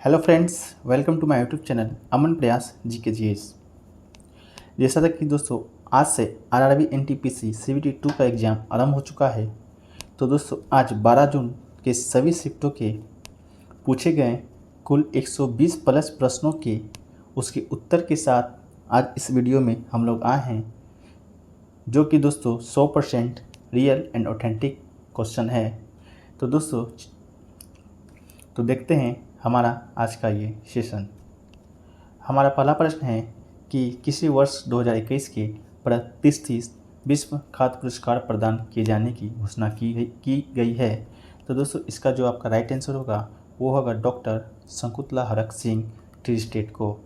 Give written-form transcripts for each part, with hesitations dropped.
Hello friends, welcome to my YouTube channel Aman Prayas GK GS। जैसा तक कि दोस्तों आज से RRB NTPC CBT 2 का एग्ज़ाम आरंभ हो चुका है। तो दोस्तों आज 12 जून के सभी शिफ्टों के पूछे गए कुल 120 प्लस प्रश्नों के उसके उत्तर के साथ आज इस वीडियो में हम लोग आए हैं, जो कि दोस्तों 100% रियल एंड ऑथेंटिक क्वेश्चन है। तो दोस्तों तो देखते हैं हमारा आज का ये सेशन। हमारा पहला प्रश्न है कि किसी वर्ष 2021 के प्रतिष्ठित विश्व खाद्य पुरस्कार प्रदान किए जाने की घोषणा की गई है। तो दोस्तों इसका जो आपका राइट आंसर होगा वो होगा doctor Shakuntala Harak Singh T state को।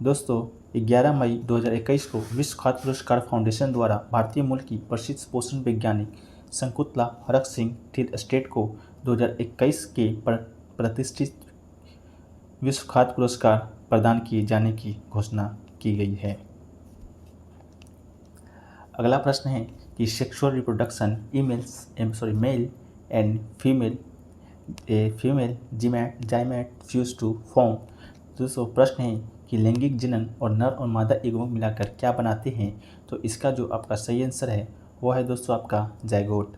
दोस्तों 11 मई 2021 को विश्व खाद्य पुरस्कार फाउंडेशन द्वारा भारतीय मूल की प्रसिद्ध पोषण वैज्ञानिक शकुंतला हरक सिंह टी स्टेट को 2021 के प्रतिष्ठित विश्व खाद्य पुरस्कार प्रदान किए जाने की घोषणा की गई है। अगला प्रश्न है कि sexual reproduction male and female zygote fuse to form. दोस्तों प्रश्न है कि लैंगिक जनन और नर और मादा युग्मक मिलाकर क्या बनाते हैं। तो इसका जो आपका सही आंसर है वो है दोस्तों आपका जाइगोट।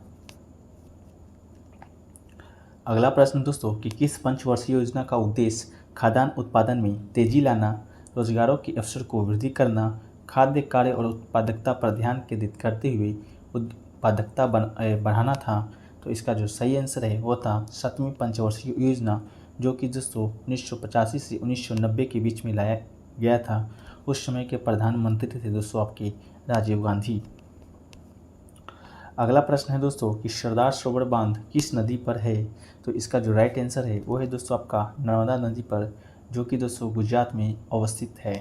अगला प्रश्न दोस्तों कि किस पंचवर्षीय योजना का उद्देश्य खाद्यान्न उत्पादन में तेजी लाना, रोजगारों के अवसर को वृद्धि करना, खाद्य कार्य और उत्पादकता पर ध्यान केंद्रित करते हुए उत्पादकता बढ़ाना था। तो इसका जो सही आंसर है वो था 7वीं पंचवर्षीय योजना, जो कि दोस्तों 1985 से 1990 के बीच में लाया गया था। उस समय के प्रधानमंत्री थे दोस्तों आपके राजीव गांधी। अगला प्रश्न है दोस्तों कि सरदार सरोवर बांध किस नदी पर है। तो इसका जो राइट आंसर है वो है दोस्तों आपका नर्मदा नदी पर, जो कि दोस्तों गुजरात में अवस्थित है।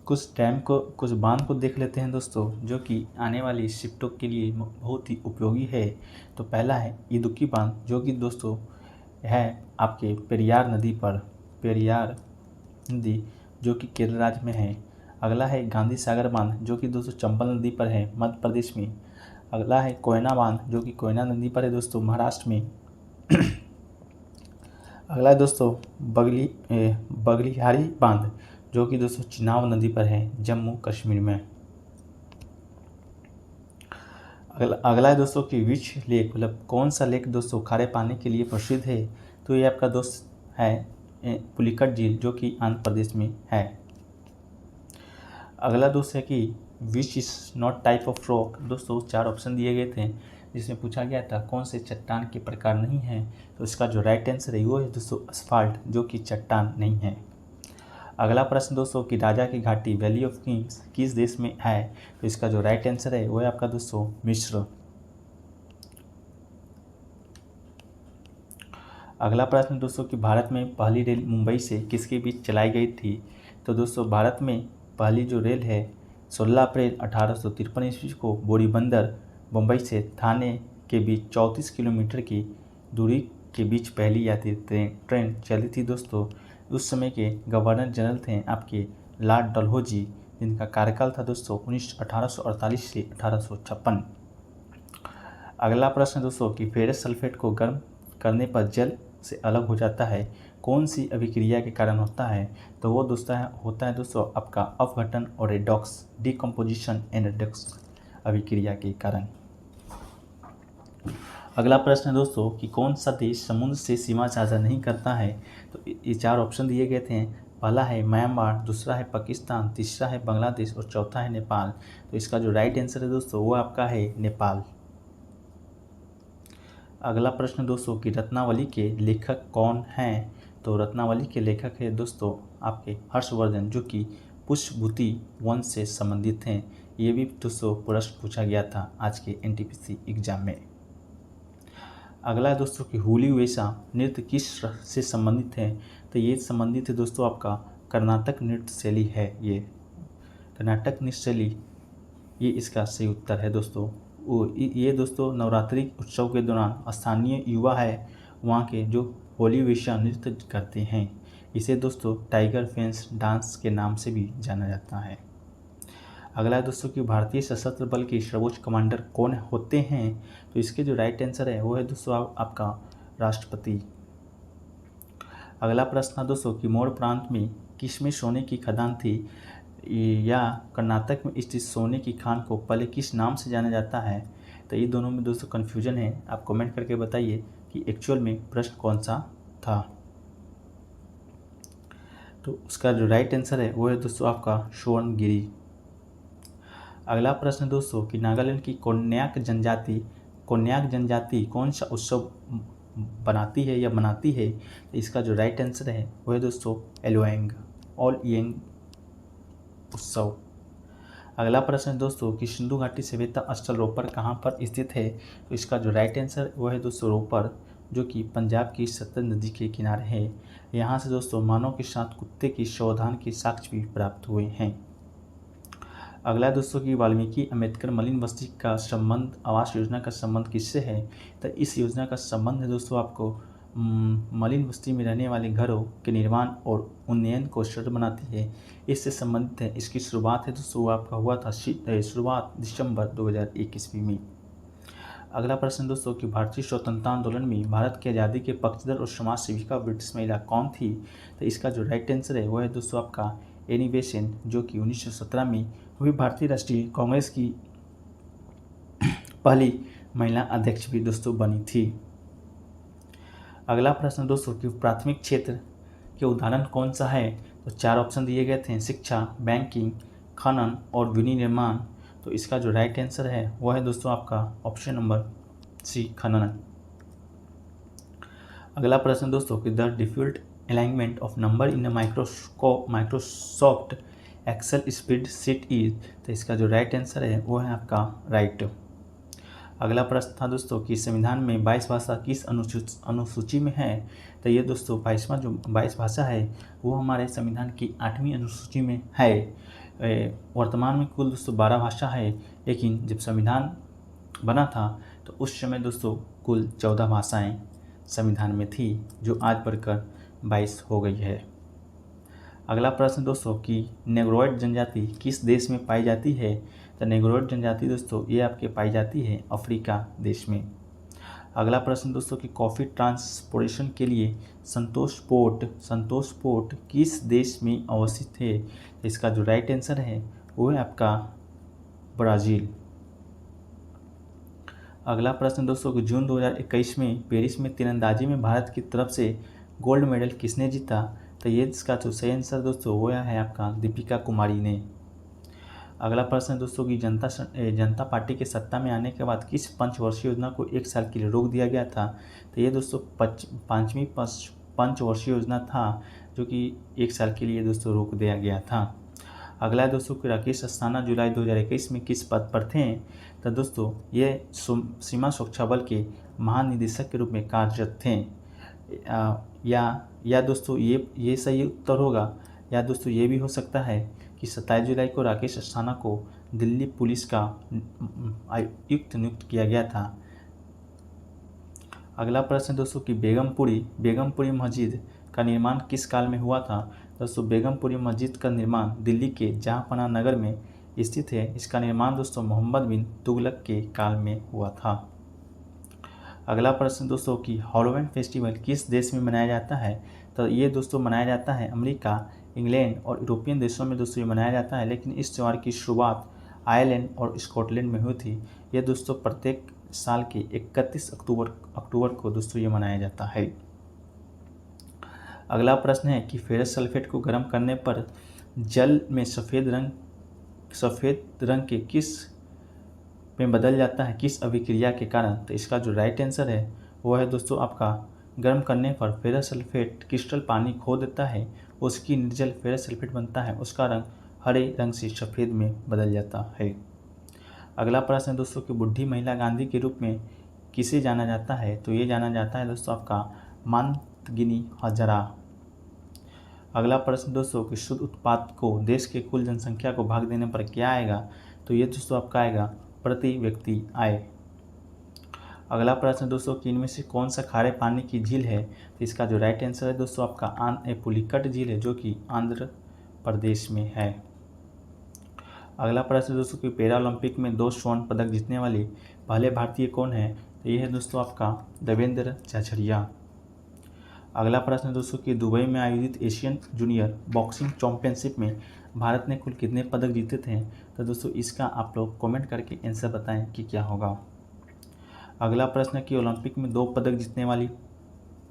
कुछ बांध को देख लेते हैं दोस्तों, जो कि आने वाली शिफ्टों के लिए बहुत ही उपयोगी है। तो पहला है इदुक्की बांध, जो कि दोस्तों है आपके पेरियार नदी पर, पेरियार नदी जो कि केरल राज्य में है। अगला है गांधी सागर बांध, जो कि दोस्तों चंबल नदी पर है मध्य प्रदेश में। अगला है कोयना बांध, जो कि कोयना नदी पर है दोस्तों महाराष्ट्र में। अगला है दोस्तों बगलिहारी बांध, जो कि दोस्तों चिनाब नदी पर है जम्मू कश्मीर में। अगला है दोस्तों कि विच लेक, मतलब कौन सा लेक दोस्तों खारे पानी के लिए प्रसिद्ध है। तो ये आपका दोस्त है पुलिकट झील, जो कि आंध्र प्रदेश में है। अगला दोस्त है कि which is not type of rock. दोस्तों 4 ऑप्शन दिए गए थे, जिसमें पूछा गया था कौन से चट्टान के प्रकार नहीं है। तो इसका जो राइट आंसर है वो है दोस्तों असफाल्ट, जो कि चट्टान नहीं है। अगला प्रश्न दोस्तों कि राजा की घाटी वैली ऑफ किंग्स किस देश में है। तो इसका जो राइट आंसर है वो है आपका दोस्तों मिस्र। अगला प्रश्न दोस्तों कि भारत में पहली रेल मुंबई से किसके बीच चलाई गई थी। तो दोस्तों भारत में पहली जो रेल है 16 अप्रैल 1853 ईस्वी को बोरीबंदर मुंबई से थाने के बीच 34 किलोमीटर की दूरी के बीच पहली यात्री ट्रेन चली थी दोस्तों। उस समय के गवर्नर जनरल थे आपके लॉर्ड डलहौजी, जिनका कार्यकाल था दोस्तों 1848 से 1856। अगला प्रश्न दोस्तों कि फेरस सल्फेट को गर्म करने पर जल से अलग हो जाता है, कौन सी अभिक्रिया के कारण होता है। तो वो होता है दोस्तों आपका अपघटन और रेडॉक्स, डिकम्पोजिशन एंड रेडॉक्स अभिक्रिया के कारण। अगला प्रश्न है दोस्तों कि कौन सा देश समुद्र से सीमा साझा नहीं करता है। तो ये 4 ऑप्शन दिए गए थे। पहला है म्यांमार, दूसरा है पाकिस्तान, तीसरा है बांग्लादेश और चौथा है नेपाल। तो इसका जो राइट आंसर है दोस्तों वो आपका है नेपाल। अगला प्रश्न दोस्तों कि रत्नावली के लेखक कौन हैं। तो रत्नावली के लेखक है दोस्तों आपके हर्षवर्धन, जो कि पुष्पभूति वंश से संबंधित हैं। ये भी दोस्तों प्रश्न पूछा गया था आज के NTPC एग्जाम में। अगला है दोस्तों कि हुली वेशा नृत्य किस से संबंधित है। तो ये संबंधित है दोस्तों आपका कर्नाटक नृत्य शैली है। ये कर्नाटक नृत्य शैली ये इसका सही उत्तर है दोस्तों। ये दोस्तों नवरात्रि उत्सव के दौरान स्थानीय युवा है वहाँ के, जो होली वेशा नृत्य करते हैं। इसे दोस्तों टाइगर फेंस डांस के नाम से भी जाना जाता है। अगला है दोस्तों कि भारतीय सशस्त्र बल के सर्वोच्च कमांडर कौन होते हैं। तो इसके जो राइट आंसर है वो है दोस्तों आपका राष्ट्रपति। अगला प्रश्न था दोस्तों कि मोर प्रांत में किसमें सोने की खदान थी, या कर्नाटक में स्थित सोने की खान को पहले किस नाम से जाना जाता है। तो ये दोनों में दोस्तों कन्फ्यूजन है, आप कमेंट करके बताइए कि एक्चुअल में प्रश्न कौन सा था। तो उसका जो राइट आंसर है वो है दोस्तों आपका स्वर्णगिरी। अगला प्रश्न दोस्तों कि नागालैंड की कोन्याक जनजाति कौन सा उत्सव बनाती है या मनाती है। तो इसका जो राइट आंसर है वो है दोस्तों एलोएंग, ऑल यंग उत्सव। अगला प्रश्न है दोस्तों कि सिंधु घाटी सभ्यता स्थल रोपर कहाँ पर स्थित है। तो इसका जो राइट आंसर वो है दोस्तों रोपर, जो कि पंजाब की सतलज नदी के किनारे है। यहाँ से दोस्तों मानव के साथ कुत्ते की सावधान के साक्ष्य भी प्राप्त हुए हैं। अगला दोस्तों कि वाल्मीकि अम्बेडकर मलिन बस्ती का संबंध आवास योजना का संबंध किससे है। तो इस योजना का संबंध है दोस्तों आपको मलिन बस्ती में रहने वाले घरों के निर्माण और उन्नयन को सरल बनाती है, इससे संबंधित है। इसकी शुरुआत है दोस्तों आपका हुआ था शुरुआत दिसंबर 2001 ईस्वी में। अगला प्रश्न दोस्तों कि भारतीय स्वतंत्रता आंदोलन में भारत की आज़ादी के पक्षधर और समाज सेविका ब्रिटिश महिला कौन थी। तो इसका जो राइट आंसर है वो है दोस्तों आपका एनी बेसेंट, जो कि 1917 में हुई भारतीय राष्ट्रीय कांग्रेस की पहली महिला अध्यक्ष भी दोस्तों बनी थी। अगला प्रश्न दोस्तों कि प्राथमिक क्षेत्र के उदाहरण कौन सा है। तो 4 ऑप्शन दिए गए थे, शिक्षा, बैंकिंग, खनन और विनिर्माण। तो इसका जो राइट आंसर है वो है दोस्तों आपका ऑप्शन नंबर सी, खनन। अगला प्रश्न दोस्तों कि the default alignment of number in Microsoft Excel spreadsheet is. तो इसका जो राइट आंसर है वो है आपका राइट। अगला प्रश्न था दोस्तों कि संविधान में 22 भाषा किस अनुसूची में है। तो ये दोस्तों 22 भाषा है वो हमारे संविधान की 8वीं अनुसूची में है। वर्तमान में कुल दोस्तों 12 भाषा है, लेकिन जब संविधान बना था तो उस समय दोस्तों कुल 14 भाषाएं संविधान में थी, जो आज बढ़कर 22 हो गई है। अगला प्रश्न दोस्तों कि नेग्रोइड जनजाति किस देश में पाई जाती है। तो नेग्रोइड जनजाति दोस्तों ये आपके पाई जाती है अफ्रीका देश में। अगला प्रश्न दोस्तों कि कॉफ़ी ट्रांसपोर्टेशन के लिए संतोष पोर्ट किस देश में अवस्थित है। तो इसका जो राइट आंसर है वो है आपका ब्राज़ील। अगला प्रश्न दोस्तों कि जून 2021 में पेरिस में तीरंदाजी में भारत की तरफ से गोल्ड मेडल किसने जीता। तो ये इसका जो सही आंसर दोस्तों वो है आपका दीपिका कुमारी ने। अगला प्रश्न दोस्तों कि जनता पार्टी के सत्ता में आने के बाद किस पंचवर्षीय योजना को 1 साल के लिए रोक दिया गया था। तो ये दोस्तों 5वीं पंचवर्षीय योजना था, जो कि 1 साल के लिए दोस्तों रोक दिया गया था। अगला दोस्तों कि राकेश अस्थाना जुलाई 2021 में किस पद पर थे। तो दोस्तों ये सीमा सुरक्षा बल के महानिदेशक के रूप में कार्यरत थे। या दोस्तों ये सही उत्तर होगा, या दोस्तों ये भी हो सकता है कि 27 जुलाई को राकेश अस्थाना को दिल्ली पुलिस का आयुक्त नियुक्त किया गया था। अगला प्रश्न दोस्तों कि बेगमपुरी मस्जिद का निर्माण किस काल में हुआ था। दोस्तों बेगमपुरी मस्जिद का निर्माण दिल्ली के जहांपनाह नगर में स्थित है। इसका निर्माण दोस्तों मोहम्मद बिन तुगलक के काल में हुआ था। अगला प्रश्न दोस्तों कि हैलोवीन फेस्टिवल किस देश में मनाया जाता है। तो ये दोस्तों मनाया जाता है अमेरिका, इंग्लैंड और यूरोपियन देशों में दोस्तों ये मनाया जाता है, लेकिन इस त्यौहार की शुरुआत आयरलैंड और स्कॉटलैंड में हुई थी। ये दोस्तों प्रत्येक साल के 31 अक्टूबर को दोस्तों ये मनाया जाता है। अगला प्रश्न है कि फेरस सल्फेट को गर्म करने पर जल में सफ़ेद रंग के किस में बदल जाता है, किस अभिक्रिया के कारण। तो इसका जो राइट आंसर है वो है दोस्तों आपका गर्म करने पर फेरस सल्फेट क्रिस्टल पानी खो देता है, उसकी निर्जल फेरस सल्फेट बनता है, उसका रंग हरे रंग से सफ़ेद में बदल जाता है। अगला प्रश्न है दोस्तों कि बुढ़ी महिला गांधी के रूप में किसे जाना जाता है। तो ये जाना जाता है दोस्तों आपका मातंगिनी हजरा। अगला प्रश्न दोस्तों कि शुद्ध उत्पाद को देश के कुल जनसंख्या को भाग देने पर क्या आएगा। तो ये दोस्तों आपका आएगा प्रति व्यक्ति आय। अगला प्रश्न दोस्तों कि इनमें से कौन सा खारे पानी की झील है। तो इसका जो राइट आंसर है दोस्तों आपका पुलिकट झील है, जो कि आंध्र प्रदेश में है। अगला प्रश्न दोस्तों कि पैरा ओलंपिक में 2 स्वर्ण पदक जीतने वाले पहले भारतीय कौन है। तो ये है दोस्तों आपका देवेंद्र झाझड़िया। अगला प्रश्न है दोस्तों कि दुबई में आयोजित एशियन जूनियर बॉक्सिंग चैंपियनशिप में भारत ने कुल कितने पदक जीते थे। तो दोस्तों इसका आप लोग कमेंट करके आंसर बताएं कि क्या होगा। अगला प्रश्न है कि ओलंपिक में 2 पदक जीतने वाली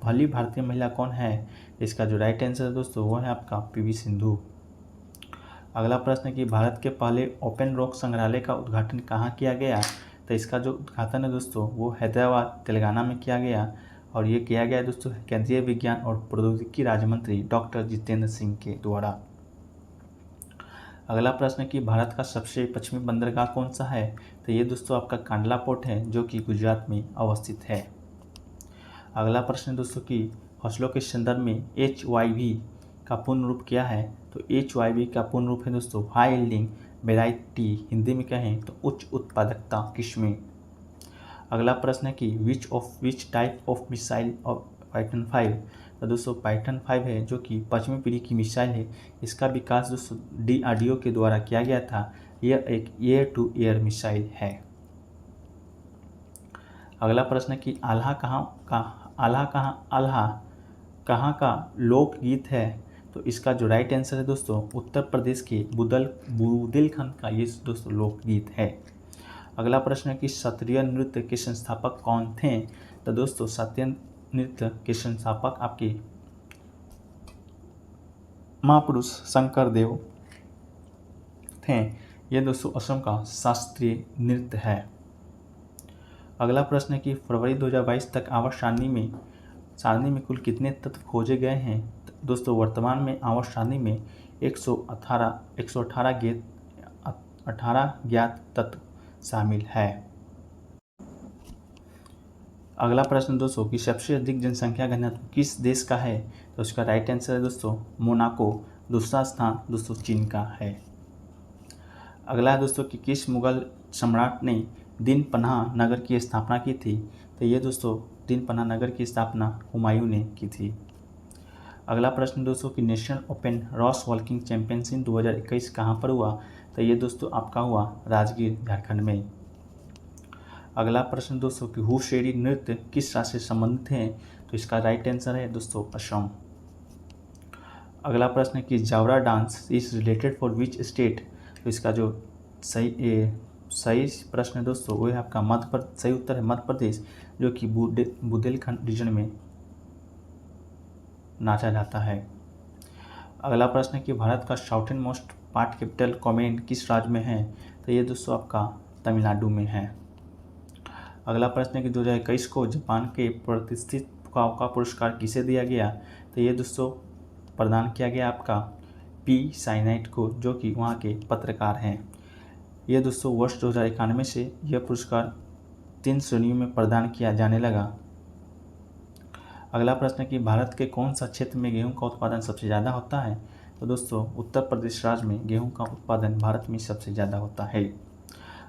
पहली भारतीय महिला कौन है। इसका जो राइट आंसर है दोस्तों वो है आपका पीवी सिंधु। अगला प्रश्न है कि भारत के पहले ओपन रॉक संग्रहालय का उद्घाटन कहाँ किया गया। तो इसका जो उद्घाटन है दोस्तों वो हैदराबाद तेलंगाना में किया गया और ये किया गया दोस्तों केंद्रीय विज्ञान और प्रौद्योगिकी राज्य मंत्री डॉक्टर जितेंद्र सिंह के द्वारा। अगला प्रश्न है कि भारत का सबसे पश्चिमी बंदरगाह कौन सा है। तो ये दोस्तों आपका कांडला पोर्ट है जो कि गुजरात में अवस्थित है। अगला प्रश्न है दोस्तों कि फसलों के संदर्भ में HYV का पूर्ण रूप क्या है। तो HYV का पूर्ण रूप है दोस्तों हाई यील्डिंग वेराइटी, हिंदी में कहें तो उच्च उत्पादकता किस्में। अगला प्रश्न है कि which type of missile of Python 5। तो दोस्तों पाइथन 5 है जो कि 5वीं पीढ़ी की मिसाइल है। इसका विकास दोस्तों DRDO के द्वारा किया गया था। यह एक एयर टू एयर मिसाइल है। अगला प्रश्न है कि आल्हा कहाँ का लोकगीत है। तो इसका जो राइट आंसर है दोस्तों उत्तर प्रदेश के बुंदेलखंड का ये दोस्तों लोकगीत है। अगला प्रश्न है कि शास्त्रीय नृत्य के संस्थापक कौन थे। तो दोस्तों शास्त्रीय नृत्य के संस्थापक आपके महापुरुष शंकर देव थे। ये दोस्तों असम का शास्त्रीय नृत्य है। अगला प्रश्न है कि फरवरी 2022 तक आवर्त सारणी में कुल कितने तत्व खोजे गए हैं। दोस्तों वर्तमान में आवर्त सारणी में 118 ज्ञात तत्व शामिल है। अगला प्रश्न दोस्तों कि सबसे अधिक जनसंख्या घनत्व किस देश का है। तो उसका राइट आंसर है दोस्तों मोनाको। दूसरा स्थान दोस्तों चीन का है। अगला है दोस्तों कि किस मुगल सम्राट ने दीन पनाह नगर की स्थापना की थी। तो ये दोस्तों दीन पनाह नगर की स्थापना हुमायूं ने की थी। अगला प्रश्न दोस्तों कि national open Ross walking championship 2021 कहाँ पर हुआ। तो ये दोस्तों आपका हुआ राजगीर झारखंड में। अगला प्रश्न दोस्तों कि हुशेरी नृत्य किस राज्य से संबंधित है। तो इसका राइट आंसर है दोस्तों असम। अगला प्रश्न है कि Jaora dance is related for which state. तो इसका जो सही प्रश्न है दोस्तों वो है आपका सही उत्तर है मध्य प्रदेश जो कि बुंदेलखंड रीजन में नाचा जाता है। अगला प्रश्न है कि भारत का साउथर्न मोस्ट पार्ट कैपिटल कॉमेन किस राज्य में है। तो ये दोस्तों आपका तमिलनाडु में है। अगला प्रश्न है कि 2021 को जापान के प्रतिष्ठित फुकाओका पुरस्कार किसे दिया गया। तो ये दोस्तों प्रदान किया गया आपका P साइनाइट को जो कि वहाँ के पत्रकार हैं। ये दोस्तों वर्ष 2091 से यह पुरस्कार 3 श्रेणियों में प्रदान किया जाने लगा। अगला प्रश्न है कि भारत के कौन सा क्षेत्र में गेहूं का उत्पादन सबसे ज़्यादा होता है। तो दोस्तों उत्तर प्रदेश राज्य में गेहूं का उत्पादन भारत में सबसे ज़्यादा होता है।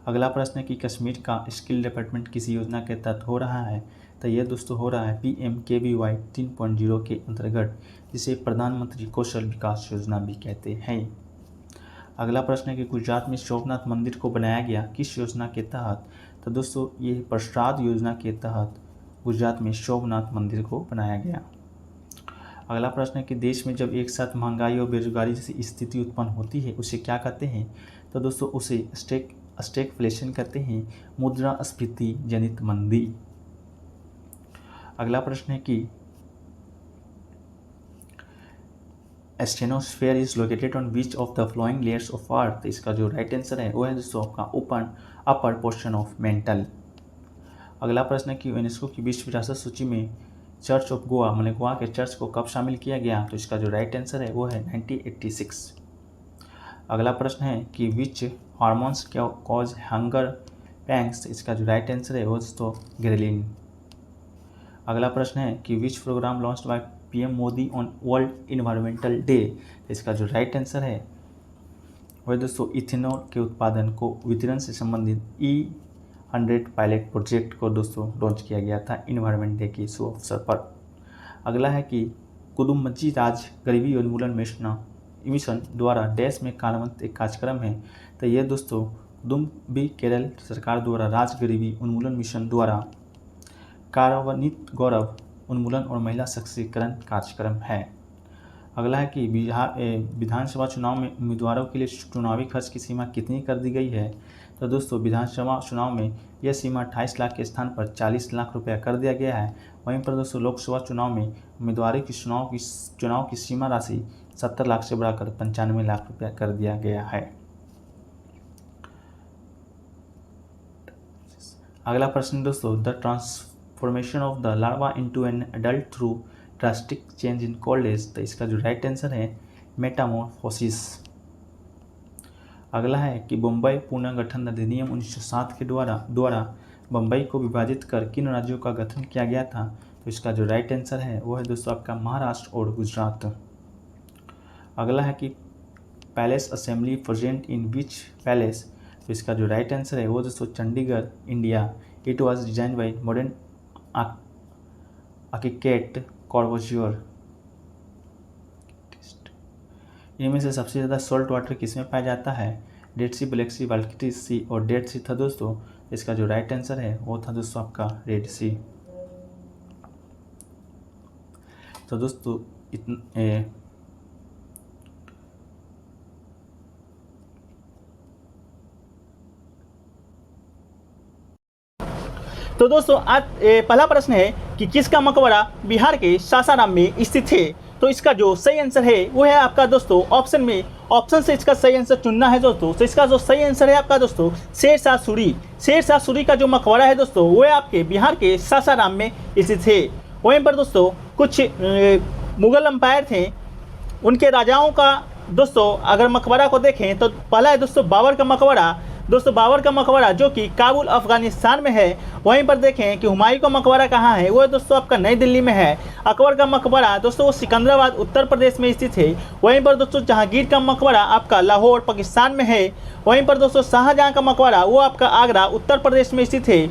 अगला प्रश्न है कि कश्मीर का स्किल डेवलपमेंट किस योजना के तहत हो रहा है। तो यह दोस्तों हो रहा है PMKVY 3.0 के अंतर्गत जिसे प्रधानमंत्री कौशल विकास योजना भी कहते हैं। अगला प्रश्न है कि गुजरात में सोमनाथ मंदिर को बनाया गया किस योजना के तहत। तो दोस्तों ये प्रसाद योजना के तहत गुजरात में सोमनाथ मंदिर को बनाया गया। अगला प्रश्न है कि देश में जब एक साथ महंगाई और बेरोजगारी जैसी स्थिति उत्पन्न होती है उसे क्या कहते हैं। तो दोस्तों उसे स्टैगफ्लेशन कहते हैं, मुद्रास्फीति जनित मंदी। अगला प्रश्न है कि stenosphere is located on which of the flowing layers of earth. इसका जो राइट आंसर है वो है दोस्तों आपका अपर पोर्शन ऑफ मेंटल। अगला प्रश्न है कि यूनेस्को की विश्व विरासत सूची में चर्च ऑफ गोवा मतलब गोवा के चर्च को कब शामिल किया गया। तो इसका जो राइट आंसर है वो है 1986। अगला प्रश्न है कि विच हार्मोन्स कॉज हंगर पैंग्स। इसका जो राइट आंसर है वो दोस्तों ग्रेलिन। अगला प्रश्न है कि विच programme launched by PM Modi on world environmental day. इसका जो राइट आंसर है वह दोस्तों इथेनॉल के उत्पादन को वितरण से संबंधित E100 पायलट प्रोजेक्ट को दोस्तों लॉन्च किया गया था इन्वायरमेंट डे के शुभ अवसर पर। अगला है कि कुदुम्बजी राज गरीबी उन्मूलन मिशन द्वारा देश में कार्यान्वित एक कार्यक्रम है। तो यह दोस्तों कुदुम्बी केरल सरकार द्वारा राज्य गरीबी उन्मूलन मिशन द्वारा कार्यान्वित गौरव उन्मूलन और महिला सशक्तिकरण कार्यक्रम है। अगला है कि विधानसभा चुनाव में उम्मीदवारों के लिए चुनावी खर्च की सीमा कितनी कर दी गई है। तो दोस्तों विधानसभा चुनाव में यह सीमा 28 लाख के स्थान पर 40 लाख रुपया कर दिया गया है। वहीं पर दोस्तों लोकसभा चुनाव में उम्मीदवारों की चुनाव की सीमा राशि 70 लाख से बढ़ाकर 95 लाख रुपया कर दिया गया है। अगला प्रश्न दोस्तों, the transformation of the larva into an adult through drastic change in called as. तो इसका जो राइट आंसर है मेटामॉर्फोसिस। अगला है कि बम्बई पुनर्गठन अधिनियम 1907 के द्वारा बम्बई को विभाजित कर किन राज्यों का गठन किया गया था। तो इसका जो राइट आंसर है वो है दोस्तों आपका महाराष्ट्र और गुजरात। अगला है कि palace assembly present in which palace. तो इसका जो राइट आंसर है वो दोस्तों Chandigarh, India. It was design by modern architect Corbusier. इनमें से सबसे ज़्यादा सॉल्ट वाटर किसमें पाया जाता है। डेड सी, ब्लैक सी, बाल्टिक सी और डेड सी था दोस्तों। इसका जो राइट आंसर है वो था दोस्तों आपका रेड सी। तो दोस्तों तो दोस्तों आज पहला प्रश्न है कि किसका मकबरा बिहार के सासाराम में स्थित है। तो इसका जो सही आंसर है वो है आपका दोस्तों ऑप्शन से इसका सही आंसर चुनना है दोस्तों। तो इसका जो सही आंसर है आपका दोस्तों शेरशाह सूरी। शेरशाह सूरी का जो मकबरा है दोस्तों वो है आपके बिहार के सासाराम में स्थित है। वहीं पर दोस्तों कुछ मुगल एम्पायर थे, उनके राजाओं का दोस्तों अगर मकबरा को देखें तो पहला है दोस्तों बाबर का मकबरा। दोस्तों बाबर का मकबरा जो कि काबुल अफगानिस्तान में है। वहीं पर देखें कि हुमायूं का मकबरा कहाँ है, वो है दोस्तों आपका नई दिल्ली में है। अकबर का मकबरा दोस्तों वो सिकंदराबाद उत्तर प्रदेश में स्थित है। वहीं पर दोस्तों जहांगीर का मकबरा आपका लाहौर पाकिस्तान में है। वहीं पर दोस्तों शाहजहां का मकबरा वो आपका आगरा उत्तर प्रदेश में स्थित है।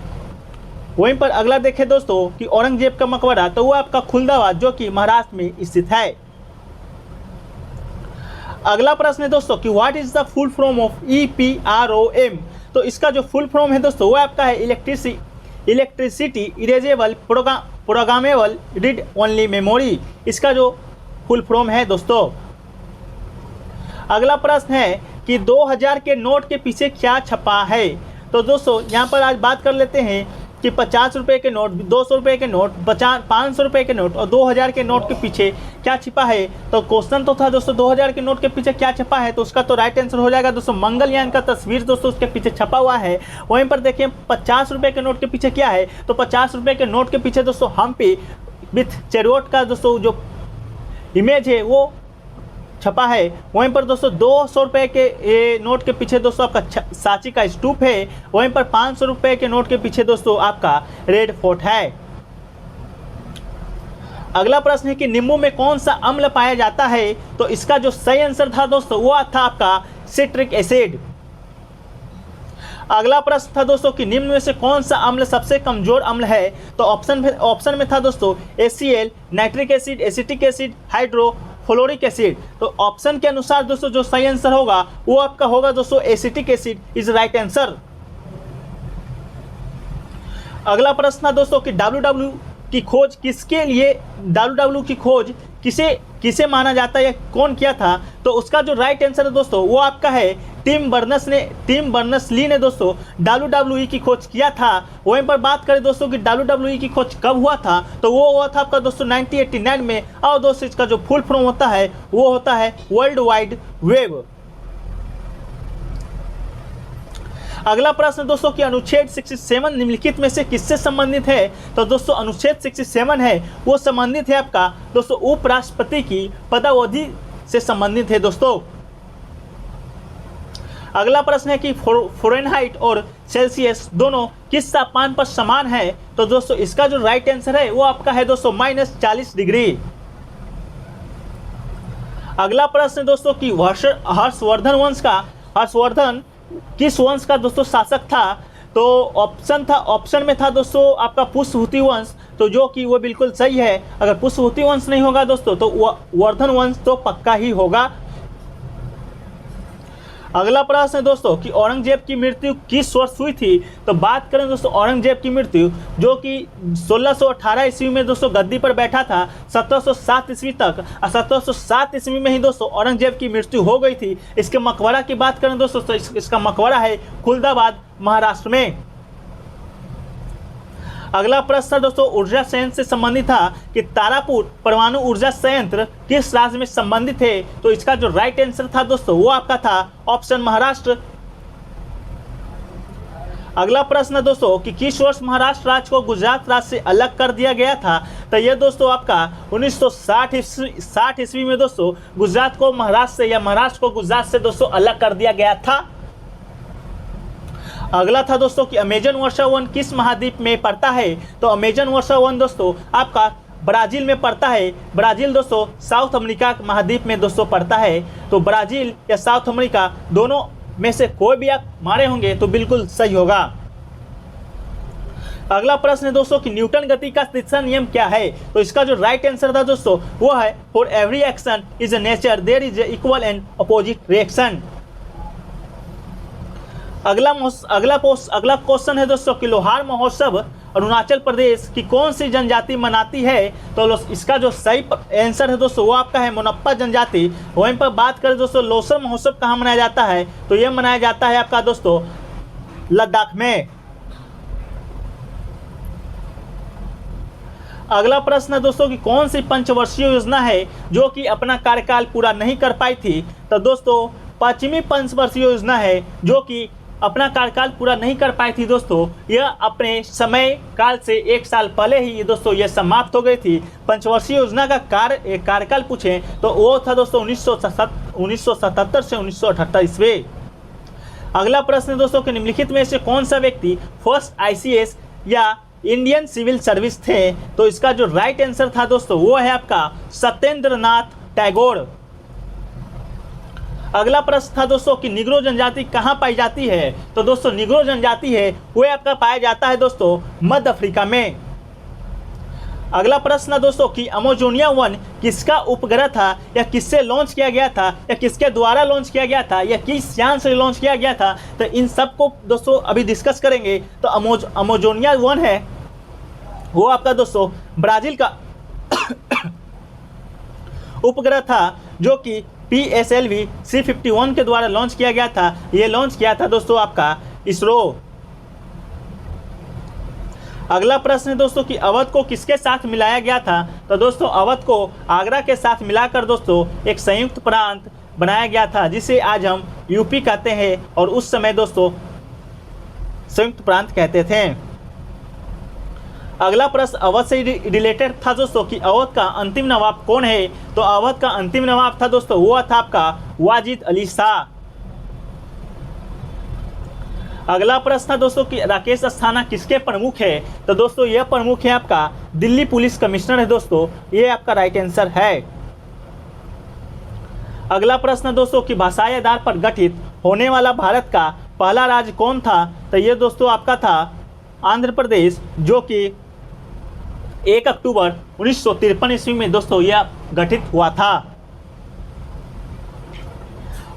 वहीं पर अगला देखें दोस्तों कि औरंगजेब का मकबरा तो वो आपका खुलदाबाद जो कि महाराष्ट्र में स्थित है। अगला प्रश्न है दोस्तों कि what is the full form of EPROM। तो इसका जो फुल फॉर्म है दोस्तों वो आपका है electricity erasable programmable read only memory. इसका जो फुल फॉर्म है दोस्तों। अगला प्रश्न है कि 2000 के नोट के पीछे क्या छपा है। तो दोस्तों यहाँ पर आज बात कर लेते हैं कि 50 रुपये के नोट, 200 रुपये के नोट, 500 रुपये के नोट और 2000 के नोट के पीछे क्या छिपा है। तो क्वेश्चन तो था दोस्तों 2000 के नोट के पीछे क्या छपा है। तो उसका तो राइट आंसर हो जाएगा दोस्तों मंगलयान का तस्वीर दोस्तों उसके पीछे छपा हुआ है। वहीं पर देखें 50 रुपये के नोट के पीछे क्या है। तो 50 रुपये के नोट के पीछे दोस्तों हम्पी विथ चैरियट का दोस्तों जो इमेज है वो छपा है। वहीं पर दोस्तों 200 रुपये के नोट के पीछे दोस्तों आपका सांची का स्तूप है। वहीं पर 500 रुपये के नोट के पीछे दोस्तों आपका रेड फोर्ट है। अगला प्रश्न है कि नींबू में कौन सा अम्ल पाया जाता है। तो इसका जो सही आंसर था दोस्तों वो था आपका सिट्रिक एसिड। अगला प्रश्न था दोस्तों कि निम्न में से कौन सा अम्ल सबसे कमजोर अम्ल है। तो ऑप्शन में था दोस्तों HCl, nitric acid, acetic acid, hydrofluoric acid. तो ऑप्शन के अनुसार दोस्तों जो सही आंसर होगा वो आपका होगा दोस्तों acetic acid is right answer. अगला प्रश्न था दोस्तों कि WW की खोज किसके लिए, WW की खोज किसे माना जाता है या कौन किया था। तो उसका जो राइट आंसर है दोस्तों वो आपका है टिम बर्नर्स-ली ने दोस्तों WWE की खोज किया था। वहीं पर बात करें दोस्तों कि WWE की खोज कब हुआ था। तो वो हुआ था आपका दोस्तों 1989 में। और दोस्तों इसका जो फुल फॉर्म होता है वो होता है वर्ल्ड वाइड वेब। अगला प्रश्न दोस्तों कि अनुच्छेद 67 निम्नलिखित में से किससे संबंधित है। तो दोस्तों अनुच्छेद 67 है वो संबंधित है आपका दोस्तों उपराष्ट्रपति की पदावधि से संबंधित है दोस्तों। अगला प्रश्न है कि फ़ारेनहाइट और सेल्सियस दोनों किस तापमान पर समान है। तो दोस्तों इसका जो राइट आंसर है वो आपका है दोस्तों -40 डिग्री। अगला प्रश्न दोस्तों कि हर्षवर्धन किस वंश का दोस्तों शासक था। तो ऑप्शन में था दोस्तों आपका पुष्यभूति वंश। तो जो कि वो बिल्कुल सही है। अगर पुष्यभूति वंश नहीं होगा दोस्तों तो वर्धन वंश तो पक्का ही होगा। अगला प्रश्न है दोस्तों कि औरंगजेब की मृत्यु किस वर्ष हुई थी। तो बात करें दोस्तों औरंगजेब की मृत्यु जो कि 1618 ईस्वी में दोस्तों गद्दी पर बैठा था 1707 ईस्वी तक, और 1707 ईस्वी में ही दोस्तों औरंगजेब की मृत्यु हो गई थी। इसके मकबरा की बात करें दोस्तों तो इसका मकबरा है खुलदाबाद महाराष्ट्र में। अगला प्रश्न दोस्तों ऊर्जा संयंत्र से संबंधित था कि तारापुर परमाणु ऊर्जा संयंत्र किस राज्य में संबंधित है। तो इसका जो राइट आंसर था दोस्तों वो आपका था ऑप्शन महाराष्ट्र। अगला प्रश्न दोस्तों कि किस वर्ष महाराष्ट्र राज्य को गुजरात राज्य से अलग कर दिया गया था। तो ये दोस्तों आपका 1960 ईस्वी में दोस्तों गुजरात को महाराष्ट्र से या महाराष्ट्र को गुजरात से दोस्तों अलग कर दिया गया था। अगला था दोस्तों कि अमेजन वर्षा वन किस महाद्वीप में पड़ता है। तो अमेजन वर्षा वन दोस्तों आपका ब्राजील में पड़ता है। ब्राजील दोस्तों साउथ अमेरिका महाद्वीप में दोस्तों पड़ता है। तो ब्राजील या साउथ अमेरिका दोनों में से कोई भी आप मारे होंगे तो बिल्कुल सही होगा। अगला प्रश्न है दोस्तों कि न्यूटन गति का तीसरा नियम क्या है। तो इसका जो राइट आंसर था दोस्तों वो है for every action is a nature there is a equal and opposite reaction. अगला क्वेश्चन है दोस्तों कि लोहार महोत्सव अरुणाचल प्रदेश की कौन सी जनजाति मनाती है। तो इसका जो सही आंसर है दोस्तों वो आपका है मोनप्पा जनजाति। वहीं पर बात करें दोस्तों लोसर महोत्सव कहाँ मनाया जाता है। तो यह मनाया जाता है आपका दोस्तों लद्दाख में। अगला प्रश्न है दोस्तों कि कौन सी पंचवर्षीय योजना है जो कि अपना कार्यकाल पूरा नहीं कर पाई थी। तो दोस्तों पश्चिमी पंचवर्षीय योजना है जो कि अपना कार्यकाल पूरा नहीं कर पाई थी दोस्तों। यह अपने समय काल से 1 साल पहले ही दोस्तों यह समाप्त हो गई थी। पंचवर्षीय योजना का कार्यकाल पूछें तो वो था दोस्तों 1977 से 1978 ईस्वी। अगला प्रश्न दोस्तों कि निम्नलिखित में से कौन सा व्यक्ति फर्स्ट ICS या इंडियन सिविल सर्विस थे। तो इसका जो राइट आंसर था दोस्तों वो है आपका सत्येंद्र नाथ टैगोर। अगला प्रश्न था दोस्तों कि निग्रो जनजाति कहाँ पाई जाती है। तो दोस्तों निग्रो जनजाति है वो आपका पाया जाता है दोस्तों मध्य अफ्रीका में। अगला प्रश्न है दोस्तों कि अमेजोनिया 1 किसका उपग्रह था या किससे लॉन्च किया गया था या किसके द्वारा लॉन्च किया गया था या किस यान से लॉन्च किया गया था। तो इन सब को दोस्तों अभी डिस्कस करेंगे। तो अमेजोनिया 1 है वो आपका दोस्तों ब्राज़ील का उपग्रह था जो कि PSLV C51 के द्वारा लॉन्च किया गया था। ये लॉन्च किया था दोस्तों आपका इसरो। अगला प्रश्न है दोस्तों कि अवध को किसके साथ मिलाया गया था। तो दोस्तों अवध को आगरा के साथ मिलाकर दोस्तों एक संयुक्त प्रांत बनाया गया था जिसे आज हम यूपी कहते हैं और उस समय दोस्तों संयुक्त प्रांत कहते थे। अगला प्रश्न अवध से रिलेटेड था दोस्तों कि अवध का अंतिम नवाब कौन है। तो अवध का अंतिम नवाब था दोस्तों वो था आपका वाजिद अली शाह। अगला प्रश्न था दोस्तों कि राकेश अस्थाना किसके प्रमुख है। तो दोस्तों यह प्रमुख है आपका दिल्ली पुलिस कमिश्नर है दोस्तों। ये आपका राइट आंसर है। अगला प्रश्न दोस्तों कि भाषाई आधार पर गठित होने वाला भारत का पहला राज्य कौन था। तो ये दोस्तों आपका था आंध्र प्रदेश जो कि 1 अक्टूबर 1953 ईस्वी में दोस्तों यह गठित हुआ था।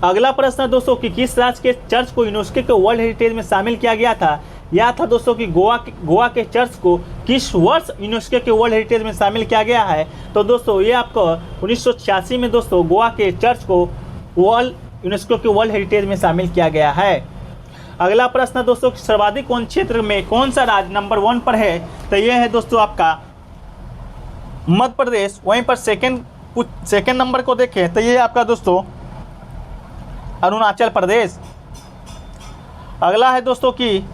अगला प्रश्न दोस्तों कि किस राज्य के चर्च को यूनेस्को के वर्ल्ड हेरिटेज में शामिल किया गया था। यह था दोस्तों कि गोवा के चर्च को किस वर्ष यूनेस्को के वर्ल्ड हेरिटेज में शामिल किया गया है। तो दोस्तों ये आपको 1986 में दोस्तों गोवा के चर्च को यूनेस्को के वर्ल्ड हेरिटेज में शामिल किया गया है। अगला प्रश्न दोस्तों सर्वाधिक वन क्षेत्र में कौन सा राज्य नंबर 1 पर है। तो यह है दोस्तों आपका मध्य प्रदेश। वहीं पर सेकेंड नंबर को देखें तो ये आपका दोस्तों अरुणाचल प्रदेश। अगला है दोस्तों कि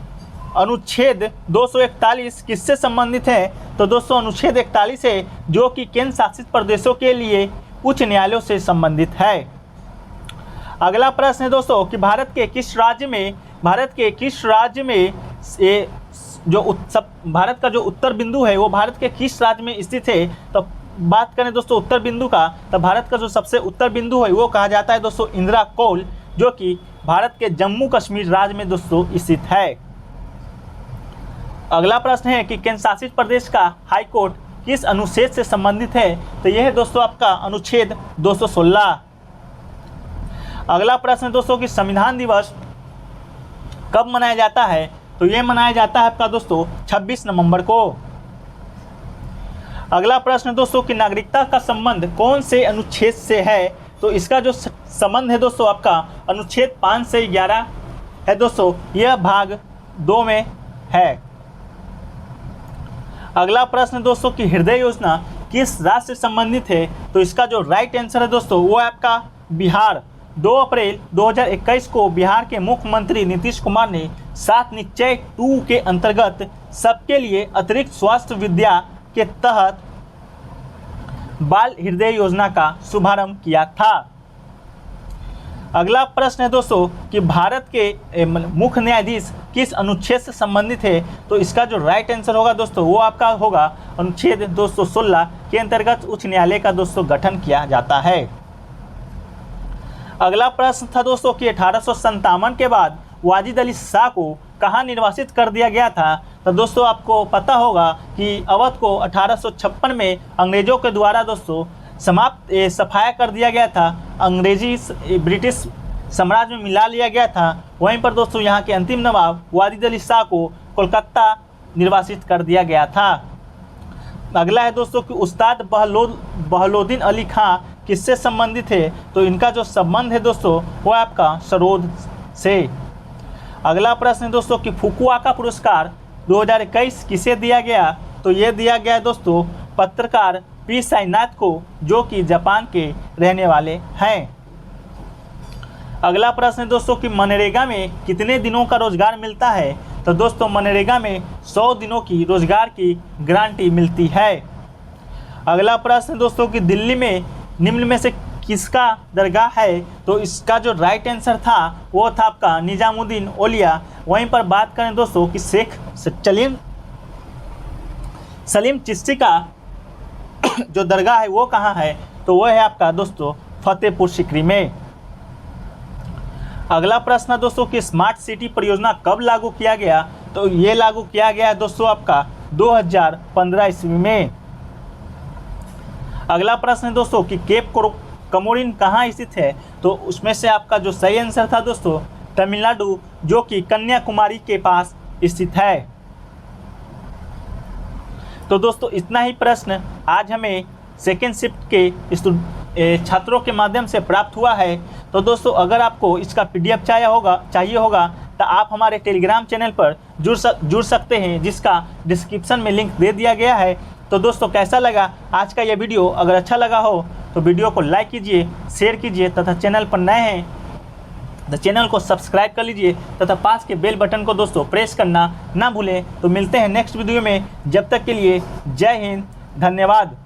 अनुच्छेद 241 किससे संबंधित है। तो दोस्तों अनुच्छेद 41 है जो कि केंद्र शासित प्रदेशों के लिए उच्च न्यायालयों से संबंधित है। अगला प्रश्न है दोस्तों कि भारत के किस राज्य में भारत का जो उत्तर बिंदु है वो भारत के किस राज्य में स्थित है। तो बात करें दोस्तों उत्तर बिंदु का तो भारत का जो सबसे उत्तर बिंदु है वो कहा जाता है दोस्तों इंदिरा कौल जो कि भारत के जम्मू कश्मीर राज्य में दोस्तों स्थित है। अगला प्रश्न है कि केंद्र शासित प्रदेश का हाई कोर्ट किस अनुच्छेद से संबंधित है। तो यह है दोस्तों आपका अनुच्छेद 216। अगला प्रश्न है दोस्तों कि संविधान दिवस कब मनाया जाता है? तो ये मनाया जाता है आपका दोस्तों 26 नवंबर को। अगला प्रश्न है दोस्तों कि नागरिकता का संबंध कौन से अनुच्छेद से है? तो इसका जो संबंध है दोस्तों आपका अनुच्छेद 5 से 11 है दोस्तों, यह भाग 2 में है। अगला प्रश्न है दोस्तों कि हृदय योजना किस राज्य से संबंधित है? तो इसका जो राइट आंसर है दोस्तों वो है आपका बिहार। 2 अप्रैल 2021 को बिहार के मुख्यमंत्री नीतीश कुमार ने 7 निश्चय 2 के अंतर्गत सबके लिए अतिरिक्त स्वास्थ्य विद्या के तहत बाल हृदय योजना का शुभारंभ किया था। अगला प्रश्न है दोस्तों कि भारत के मुख्य न्यायाधीश किस अनुच्छेद से संबंधित है? तो इसका जो राइट आंसर होगा दोस्तों वो आपका होगा अनुच्छेद 216 के अंतर्गत उच्च न्यायालय का दोस्तों गठन किया जाता है। अगला प्रश्न था दोस्तों कि 1857 के बाद वाजिद अली शाह को कहाँ निर्वासित कर दिया गया था? तो दोस्तों आपको पता होगा कि अवध को 1856 में अंग्रेजों के द्वारा दोस्तों सफाया कर दिया गया था, अंग्रेजी ब्रिटिश साम्राज्य में मिला लिया गया था। वहीं पर दोस्तों यहाँ के अंतिम नवाब वाजिद अली शाह को कोलकाता निर्वासित कर दिया गया था। अगला है दोस्तों कि उस्ताद बहलोद्दीन अली खां किससे संबंधित है? तो इनका जो संबंध है दोस्तों वो आपका सरोद से। अगला प्रश्न है दोस्तों कि फुकुओका पुरस्कार 2021 किसे दिया गया? तो ये दिया गया है दोस्तों पत्रकार पी साईनाथ को, जो कि जापान के रहने वाले हैं। अगला प्रश्न है दोस्तों कि मनरेगा में कितने दिनों का रोजगार मिलता है? तो दोस्तों मनरेगा में 100 दिनों की रोजगार की गारंटी मिलती है। अगला प्रश्न है दोस्तों कि दिल्ली में निम्न में से किसका दरगाह है? तो इसका जो राइट आंसर था वो था आपका निजामुद्दीन औलिया। वहीं पर बात करें दोस्तों कि शेख सलीम चिश्ती का जो दरगाह है वो कहाँ है? तो वो है आपका दोस्तों फतेहपुर सीकरी में। अगला प्रश्न है दोस्तों कि स्मार्ट सिटी परियोजना कब लागू किया गया? तो ये लागू किया गया है दोस्तों आपका 2015 ईस्वी में। अगला प्रश्न है दोस्तों कि केप कमोरिन कहाँ स्थित है? तो उसमें से आपका जो सही आंसर था दोस्तों तमिलनाडु, जो कि कन्याकुमारी के पास स्थित है। तो दोस्तों इतना ही प्रश्न आज हमें सेकेंड शिफ्ट के छात्रों के माध्यम से प्राप्त हुआ है। तो दोस्तों अगर आपको इसका PDF चाहिए होगा तो आप हमारे टेलीग्राम चैनल पर जुड़ सकते हैं, जिसका डिस्क्रिप्शन में लिंक दे दिया गया है। तो दोस्तों कैसा लगा आज का यह वीडियो? अगर अच्छा लगा हो तो वीडियो को लाइक कीजिए, शेयर कीजिए तथा चैनल पर नए हैं तो चैनल को सब्सक्राइब कर लीजिए तथा पास के बेल बटन को दोस्तों प्रेस करना ना भूलें। तो मिलते हैं नेक्स्ट वीडियो में, जब तक के लिए जय हिंद, धन्यवाद।